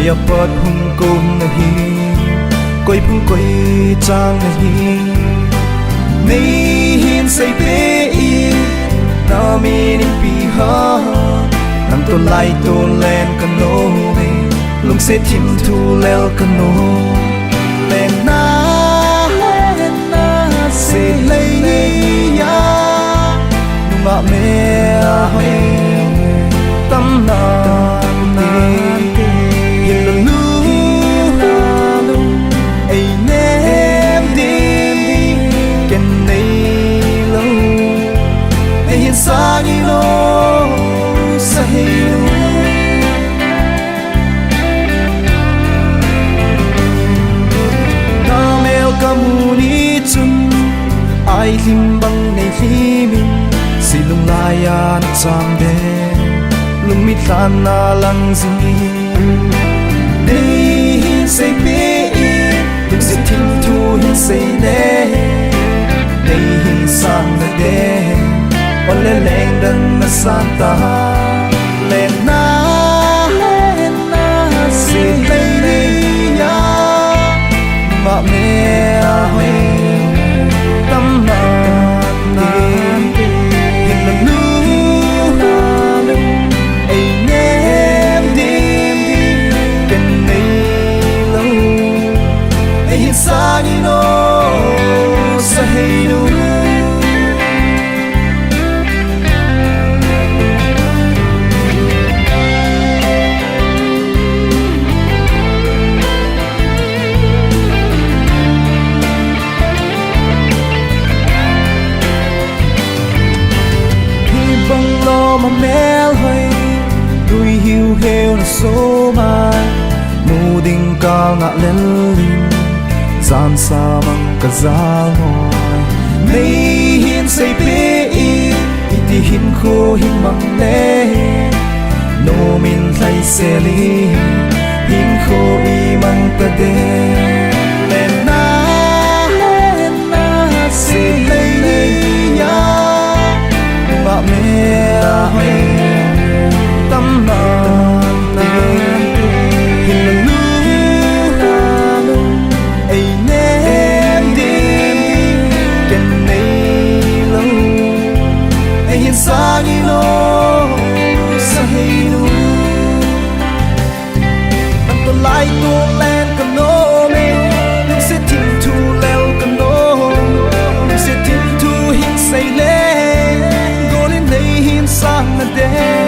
ya pat hung kum na hi koi phung koi chang na hi nei hin say pe i na mi ni pi ha nam to lai to len kano me lung se thim thu lel kano len na se lei ya ma me a hoi tâm na ai lim bang nei himin silung laya na cham de lung mi than na lang zingi dei say pe lung se thim thu hin say ne dei hin sang na de ole leng dang na santa len na se lei ya ma me a hoi tâm na na hin la nu ai nem dim ken nei lo ai hin sa ni no sa hey nu mà mel hơi đuôi hiu heo là số mai mù đình cao ngạ lên linh gian xa bằng cả giá ngồi mây hiên say bê iti hin khô hin mang lê nô min thay xe li hin khô y mang ta đê lên na xe lây ya mà mẹ hoi tâm na hin la nu ai nem dim ken nei lo ai hin sa ni lo sa hey nu nam to lai to len kan no me lung se thim thu lel kan no lung se thim thu hin say le sang a day